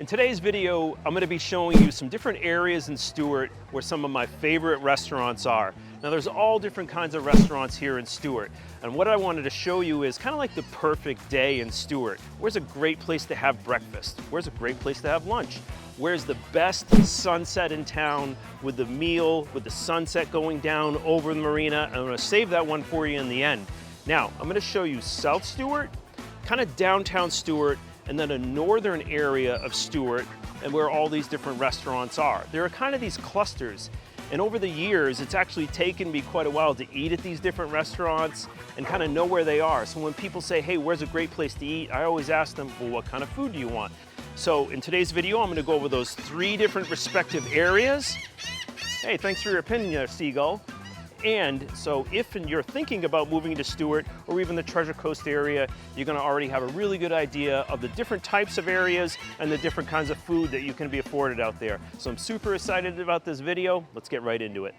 In today's video, I'm going to be showing you some different areas in Stuart where some of my favorite restaurants are. Now there's all different kinds of restaurants here in Stuart, and what I wanted to show you is kind of like the perfect day in Stuart. Where's a great place to have breakfast? Where's a great place to have lunch? Where's the best sunset in town with the meal, with the sunset going down over the marina? I'm going to save that one for you in the end. Now, I'm going to show you South Stuart, kind of downtown Stuart, and then a northern area of Stuart, and where all these different restaurants are. There are kind of these clusters, and over the years, it's actually taken me quite a while to eat at these different restaurants and kind of know where they are. So when people say, hey, where's a great place to eat? I always ask them, well, what kind of food do you want? So in today's video, I'm gonna go over those 3 different respective areas. Hey, thanks for your opinion, Seagull. And so if you're thinking about moving to Stuart or even the Treasure Coast area, you're gonna already have a really good idea of the different types of areas and the different kinds of food that you can be afforded out there. So I'm super excited about this video. Let's get right into it.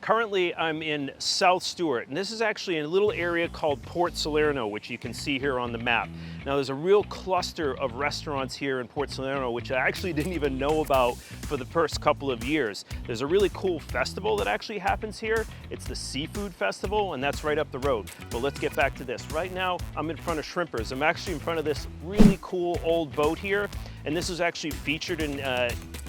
Currently, I'm in South Stuart, and this is actually in a little area called Port Salerno, which you can see here on the map. Now, there's a real cluster of restaurants here in Port Salerno, which I actually didn't even know about for the first couple of years. There's a really cool festival that actually happens here. It's the Seafood Festival, and that's right up the road. But let's get back to this. Right now, I'm in front of Shrimpers. I'm actually in front of this really cool old boat here, and this was actually featured in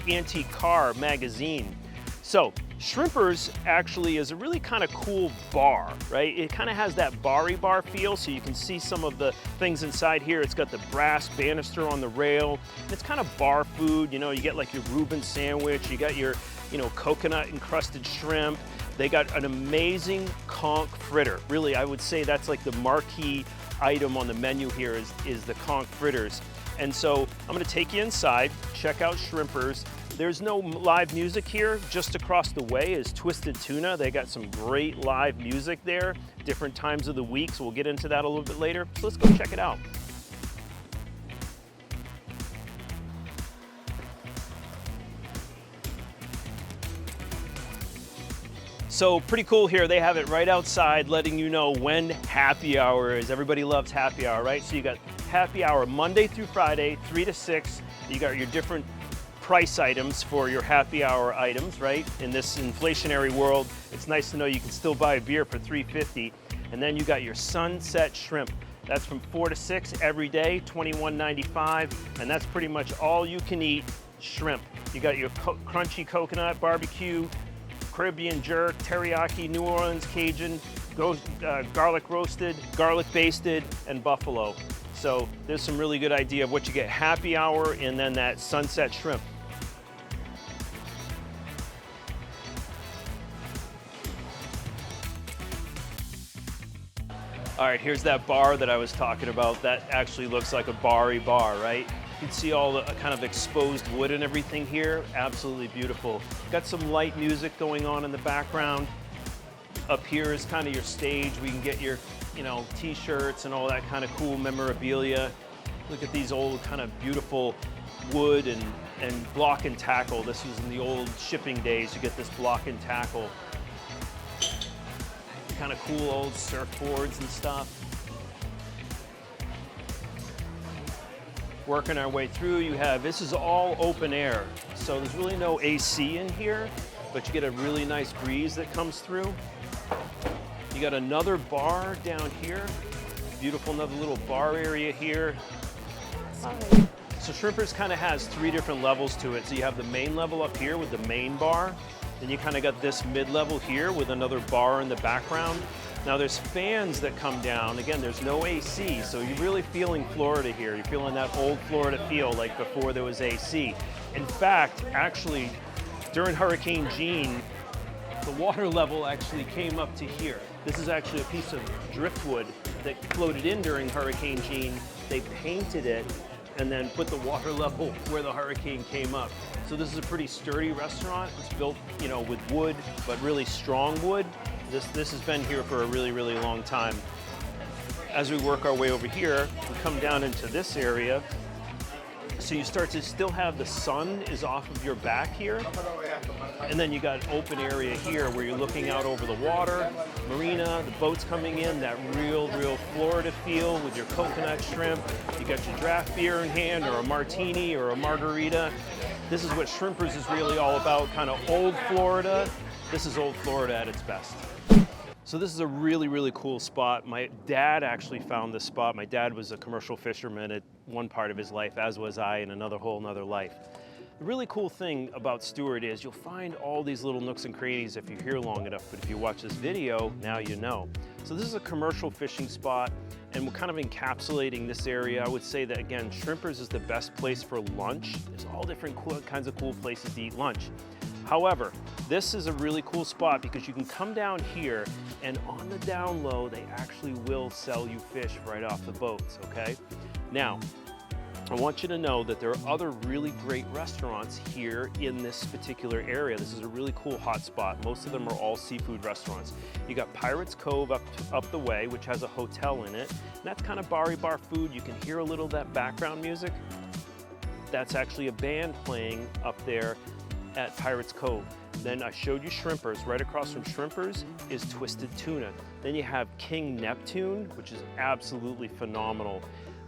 Antique Car magazine. So, Shrimpers actually is a really kind of cool bar, right? It kind of has that bar-y bar feel, so you can see some of the things inside here. It's got the brass banister on the rail. It's kind of bar food, you know, you get like your Reuben sandwich, you got your, you know, coconut encrusted shrimp. They got an amazing conch fritter. Really, I would say that's like the marquee item on the menu here is the conch fritters. And so I'm gonna take you inside, check out Shrimpers. There's no live music here. Just across the way is Twisted Tuna. They got some great live music there, different times of the week, so we'll get into that a little bit later. So let's go check it out. So pretty cool here. They have it right outside letting you know when happy hour is. Everybody loves happy hour, right? So you got happy hour Monday through Friday, 3 to 6. You got your different price items for your happy hour items, right? In this inflationary world, it's nice to know you can still buy a beer for $3.50. And then you got your sunset shrimp. That's from 4 to 6 every day, $21.95, and that's pretty much all you can eat shrimp. You got your crunchy coconut, barbecue, Caribbean jerk, teriyaki, New Orleans Cajun, garlic roasted, garlic basted, and buffalo. So there's some really good idea of what you get happy hour and then that sunset shrimp. All right, here's that bar that I was talking about. That actually looks like a bar-y bar, right? You can see all the kind of exposed wood and everything here. Absolutely beautiful. Got some light music going on in the background. Up here is kind of your stage. We can get your, you know, t-shirts and all that kind of cool memorabilia. Look at these old kind of beautiful wood and block and tackle. This was in the old shipping days. You get this block and tackle. Kind of cool old surfboards and stuff. Working our way through, you have, this is all open air. So there's really no AC in here, but you get a really nice breeze that comes through. You got another bar down here. Beautiful, another little bar area here. So Shrimpers kind of has 3 different levels to it. So you have the main level up here with the main bar. Then you kind of got this mid-level here with another bar in the background. Now there's fans that come down. Again, there's no AC, so you're really feeling Florida here. You're feeling that old Florida feel like before there was AC. In fact, actually, during Hurricane Jean, the water level actually came up to here. This is actually a piece of driftwood that floated in during Hurricane Jean. They painted it and then put the water level where the hurricane came up. So this is a pretty sturdy restaurant. It's built, you know, with wood, but really strong wood. This has been here for a really, really long time. As we work our way over here, we come down into this area. So you start to still have the sun is off of your back here. And then you got an open area here where you're looking out over the water, marina, the boats coming in, that real Florida feel with your coconut shrimp. You got your draft beer in hand, or a martini, or a margarita. This is what Shrimpers is really all about, kind of old Florida. This is old Florida at its best. So this is a really cool spot. My dad actually found this spot. My dad was a commercial fisherman at one part of his life, as was I in another life. The really cool thing about Stuart is you'll find all these little nooks and crannies if you're here long enough, but if you watch this video, now you know. So this is a commercial fishing spot, and we're kind of encapsulating this area. I would say that, again, Shrimpers is the best place for lunch. There's all different kinds of cool places to eat lunch. However, this is a really cool spot because you can come down here, and on the down low, they actually will sell you fish right off the boats, okay? Now, I want you to know that there are other really great restaurants here in this particular area. This is a really cool hot spot. Most of them are all seafood restaurants. You got Pirates Cove up the way, which has a hotel in it. And that's kind of bar food. You can hear a little of that background music. That's actually a band playing up there at Pirates Cove. Then I showed you Shrimpers. Right across from Shrimpers is Twisted Tuna. Then you have King Neptune, which is absolutely phenomenal.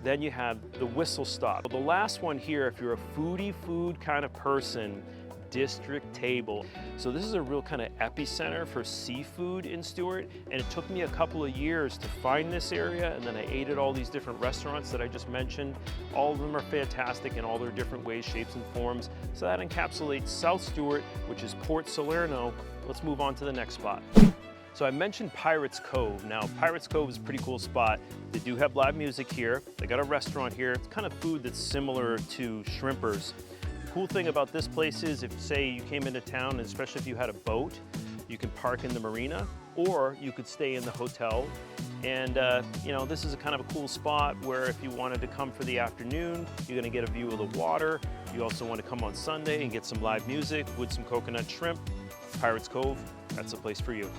Then you have the Whistle Stop. The last one here, if you're a foodie food kind of person, District Table. So this is a real kind of epicenter for seafood in Stuart, and it took me a couple of years to find this area, and then I ate at all these different restaurants that I just mentioned. All of them are fantastic in all their different ways, shapes, and forms. So that encapsulates South Stuart, which is Port Salerno. Let's move on to the next spot. So I mentioned Pirates Cove. Now, Pirates Cove is a pretty cool spot. They do have live music here. They got a restaurant here. It's kind of food that's similar to Shrimpers. The cool thing about this place is if, say, you came into town, and especially if you had a boat, you can park in the marina, or you could stay in the hotel. And you know, this is a kind of a cool spot where if you wanted to come for the afternoon, you're gonna get a view of the water. You also want to come on Sunday and get some live music with some coconut shrimp. Pirates Cove, that's the place for you.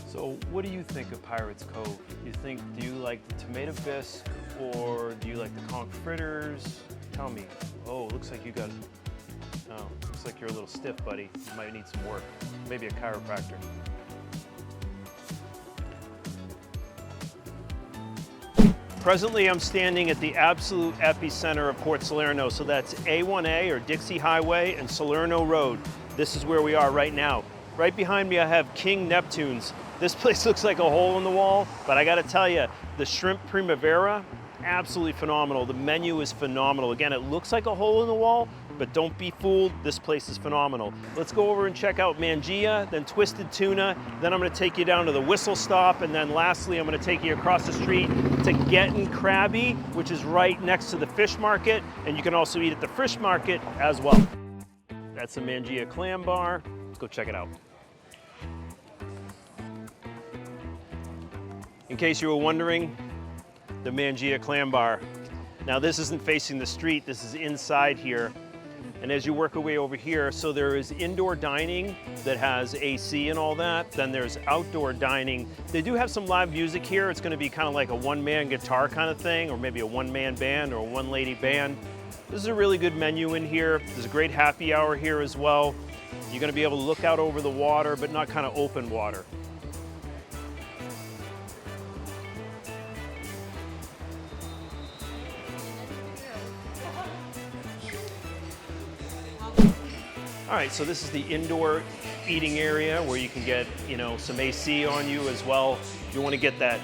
So what do you think of Pirates Cove? Do you like the tomato bisque, or do you like the conch fritters? Tell me. Oh, looks like looks like you're a little stiff, buddy. You might need some work. Maybe a chiropractor. Presently, I'm standing at the absolute epicenter of Port Salerno. So that's A1A, or Dixie Highway, and Salerno Road. This is where we are right now. Right behind me, I have King Neptune's. This place looks like a hole in the wall, but I gotta tell you, the shrimp primavera, absolutely phenomenal. The menu is phenomenal. Again, it looks like a hole in the wall, but don't be fooled, this place is phenomenal. Let's go over and check out Mangia, then Twisted Tuna, then I'm gonna take you down to the Whistle Stop, and then lastly, I'm gonna take you across the street to Gettin' Crabby, which is right next to the fish market, and you can also eat at the fish market as well. That's the Mangia Clam Bar. Let's go check it out. In case you were wondering, the Mangia Clam Bar. Now this isn't facing the street, this is inside here. And as you work your way over here, so there is indoor dining that has AC and all that. Then there's outdoor dining. They do have some live music here. It's gonna be kind of like a one-man guitar kind of thing, or maybe a one-man band or a one-lady band. This is a really good menu in here. There's a great happy hour here as well. You're gonna be able to look out over the water, but not kind of open water. All right, so this is the indoor eating area where you can get, some AC on you as well. You want to get that,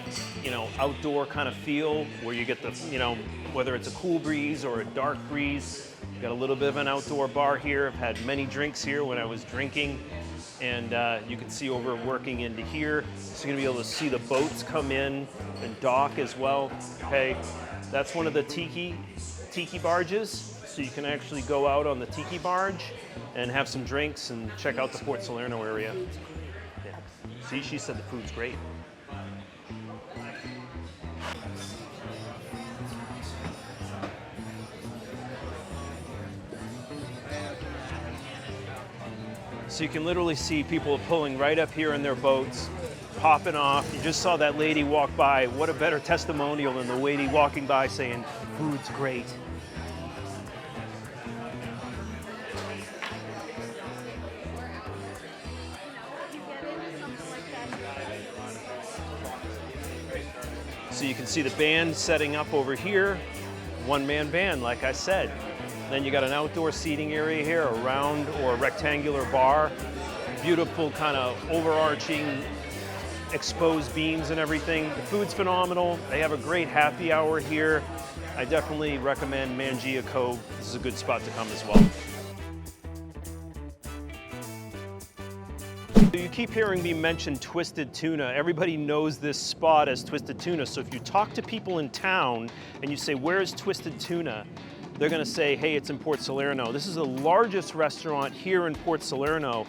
outdoor kind of feel where you get the, whether it's a cool breeze or a dark breeze. Got a little bit of an outdoor bar here. I've had many drinks here when I was drinking, and you can see over working into here. So you're gonna be able to see the boats come in and dock as well. Okay, that's one of the tiki barges. so you can actually go out on the tiki barge and have some drinks and check out the Port Salerno area. Yeah. See, she said the food's great. So you can literally see people pulling right up here in their boats, popping off. You just saw that lady walk by. What a better testimonial than the lady walking by saying, food's great. So you can see the band setting up over here. One-man band, like I said. Then you got an outdoor seating area here, a round or a rectangular bar. Beautiful kind of overarching exposed beams and everything. The food's phenomenal. They have a great happy hour here. I definitely recommend Mangia Cove. This is a good spot to come as well. You keep hearing me mention Twisted Tuna. Everybody knows this spot as Twisted Tuna. So if you talk to people in town and you say, where's Twisted Tuna? They're gonna say, hey, it's in Port Salerno. This is the largest restaurant here in Port Salerno,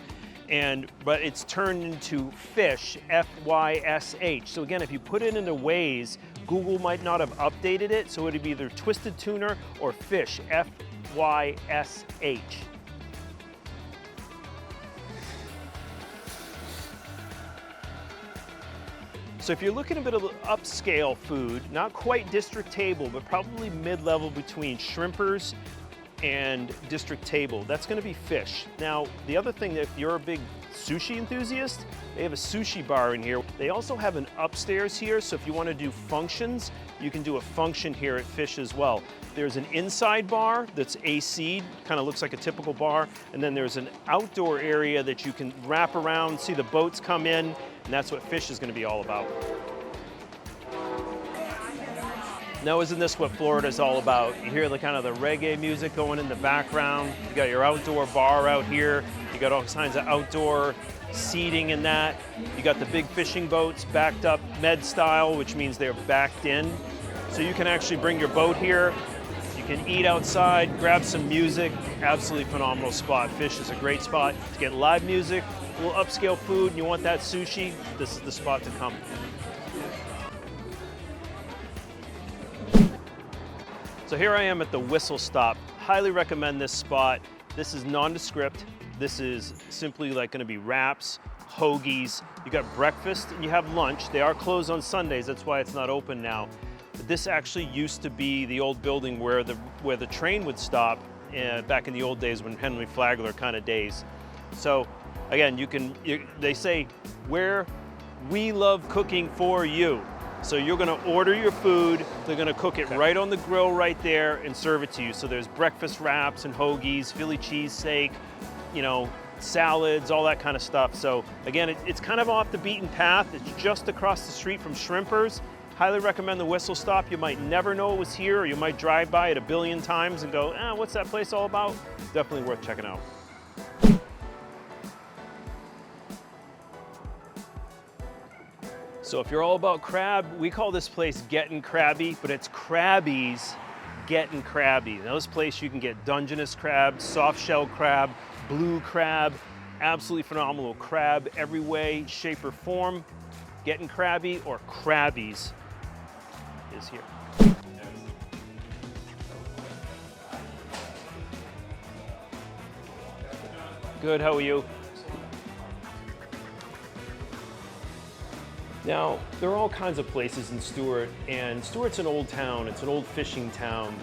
but it's turned into Fysh, F-Y-S-H. So again, if you put it into Waze, Google might not have updated it, so it'd be either Twisted Tuna or Fysh, F-Y-S-H. So if you're looking at a bit of upscale food, not quite district table, but probably mid-level between shrimpers and district table, that's gonna be Fysh. Now, the other thing, if you're a big sushi enthusiast, they have a sushi bar in here. They also have an upstairs here, so if you wanna do functions, you can do a function here at Fysh as well. There's an inside bar that's AC'd, kind of looks like a typical bar, and then there's an outdoor area that you can wrap around, see the boats come in, and that's what Fysh is gonna be all about. Now, isn't this what Florida's all about? You hear the kind of the reggae music going in the background. You got your outdoor bar out here. You got all kinds of outdoor seating in that. You got the big fishing boats backed up med style, which means they're backed in. So you can actually bring your boat here. You can eat outside, grab some music. Absolutely phenomenal spot. Fysh is a great spot to get live music, a little upscale food, and you want that sushi, this is the spot to come. So here I am at the Whistle Stop. Highly recommend this spot. This is nondescript. This is simply like gonna be wraps, hoagies. You got breakfast and you have lunch. They are closed on Sundays, that's why it's not open now. But this actually used to be the old building where the train would stop back in the old days when Henry Flagler kind of days. So again, they say, where we love cooking for you. So you're gonna order your food, they're gonna cook it right on the grill right there and serve it to you. So there's breakfast wraps and hoagies, Philly cheesesteak, you know, salads, all that kind of stuff. So again, it's kind of off the beaten path. It's just across the street from Shrimpers. Highly recommend the Whistle Stop. You might never know it was here, or you might drive by it a billion times and go, what's that place all about? Definitely worth checking out. So if you're all about crab, we call this place Gettin' Crabby, but it's Crabby's Gettin' Crabby. Now this place you can get Dungeness crab, soft shell crab, blue crab, absolutely phenomenal crab every way, shape or form. Gettin' Crabby or Crabby's is here. Good, how are you? Now, there are all kinds of places in Stuart, and Stuart's an old town, it's an old fishing town.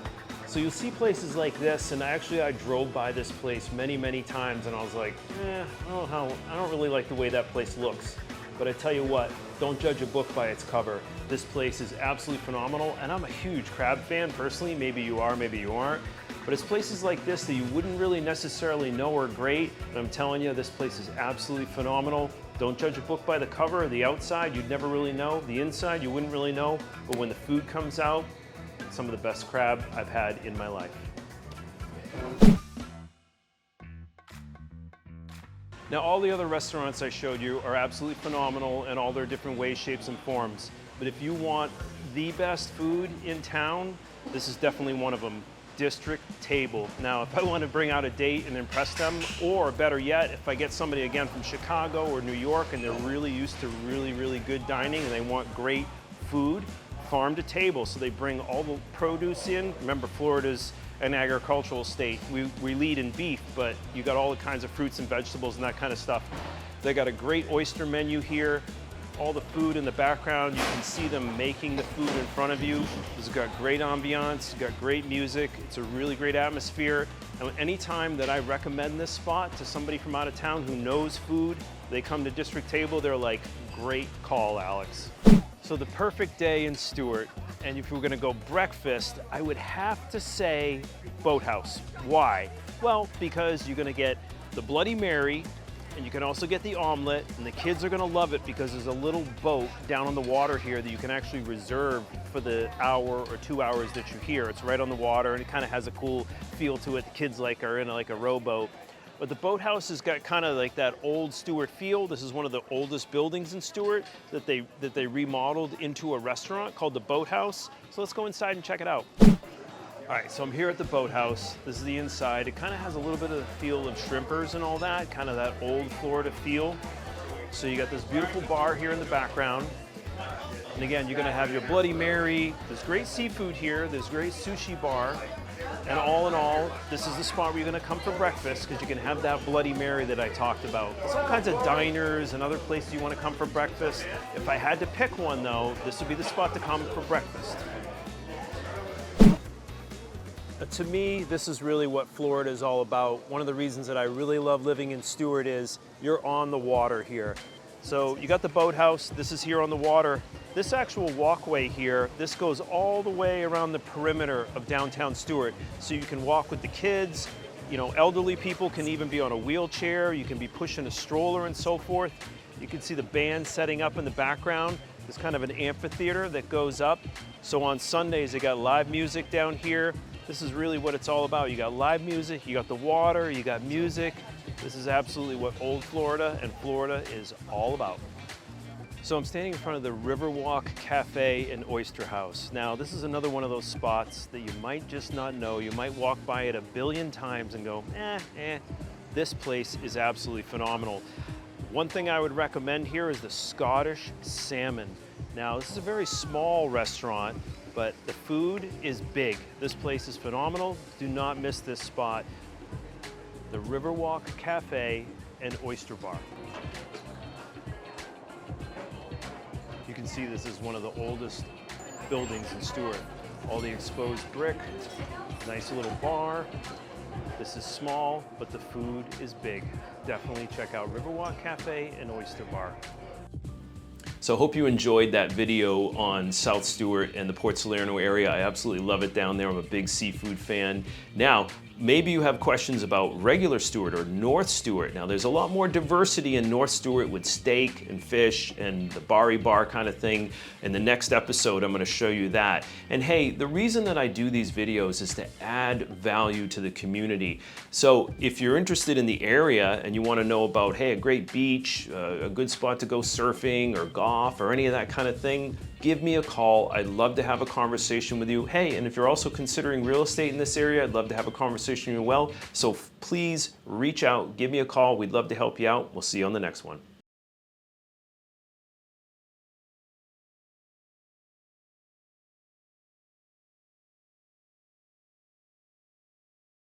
So you'll see places like this, and I drove by this place many, many times, and I was like, I don't really like the way that place looks. But I tell you what, don't judge a book by its cover. This place is absolutely phenomenal, and I'm a huge crab fan personally. Maybe you are, maybe you aren't. But it's places like this that you wouldn't really necessarily know are great, and I'm telling you, this place is absolutely phenomenal. Don't judge a book by the cover or the outside, you'd never really know. The inside, you wouldn't really know. But when the food comes out, it's some of the best crab I've had in my life. Now, all the other restaurants I showed you are absolutely phenomenal in all their different ways, shapes, and forms. But if you want the best food in town, this is definitely one of them. District Table. Now, if I want to bring out a date and impress them, or better yet, if I get somebody again from Chicago or New York and they're really used to really, really good dining and they want great food, farm to table. So they bring all the produce in. Remember, Florida's an agricultural state. We lead in beef, but you got all the kinds of fruits and vegetables and that kind of stuff. They got a great oyster menu here. All the food in the background, you can see them making the food in front of you. It's got great ambiance, got great music. It's a really great atmosphere. And anytime that I recommend this spot to somebody from out of town who knows food, they come to District Table, they're like, great call, Alex. So the perfect day in Stuart, and if we were gonna go breakfast, I would have to say BoatHouse. Why? Well, because you're gonna get the Bloody Mary, and you can also get the omelet, and the kids are gonna love it because there's a little boat down on the water here that you can actually reserve for the hour or 2 hours that you're here. It's right on the water, and it kind of has a cool feel to it. The kids are in like a rowboat. But the BoatHouse has got kind of like that old Stuart feel. This is one of the oldest buildings in Stuart that they remodeled into a restaurant called the BoatHouse. So let's go inside and check it out. All right, so I'm here at the BoatHouse. This is the inside. It kind of has a little bit of the feel of shrimpers and all that, kind of that old Florida feel. So you got this beautiful bar here in the background. And again, you're gonna have your Bloody Mary. There's great seafood here. There's great sushi bar. And all in all, this is the spot where you're gonna come for breakfast because you can have that Bloody Mary that I talked about. There's all kinds of diners and other places you wanna come for breakfast. If I had to pick one though, this would be the spot to come for breakfast. To me, this is really what Florida is all about. One of the reasons that I really love living in Stuart is you're on the water here. So you got the BoatHouse, this is here on the water. This actual walkway here, this goes all the way around the perimeter of downtown Stuart. So you can walk with the kids, you know, elderly people can even be on a wheelchair, you can be pushing a stroller and so forth. You can see the band setting up in the background. There's kind of an amphitheater that goes up. So on Sundays, they got live music down here. This is really what it's all about. You got live music, you got the water, you got music. This is absolutely what old Florida and Florida is all about. So I'm standing in front of the RiverWalk Cafe and Oyster House. Now, this is another one of those spots that you might just not know. You might walk by it a billion times and go, This place is absolutely phenomenal. One thing I would recommend here is the Scottish salmon. Now, this is a very small restaurant, but the food is big. This place is phenomenal. Do not miss this spot. The RiverWalk Cafe and Oyster Bar. You can see this is one of the oldest buildings in Stuart. All the exposed brick, nice little bar. This is small, but the food is big. Definitely check out RiverWalk Cafe and Oyster Bar. So I hope you enjoyed that video on South Stuart and the Port Salerno area. I absolutely love it down there. I'm a big seafood fan. Now, maybe you have questions about regular Stuart or North Stuart. Now, there's a lot more diversity in North Stuart with steak and fish and the Bari Bar kind of thing. In the next episode, I'm gonna show you that. And hey, the reason that I do these videos is to add value to the community. So if you're interested in the area and you wanna know about, hey, a great beach, a good spot to go surfing or golf or any of that kind of thing, give me a call. I'd love to have a conversation with you. Hey, and if you're also considering real estate in this area, I'd love to have a conversation with you as well. So please reach out, give me a call. We'd love to help you out. We'll see you on the next one.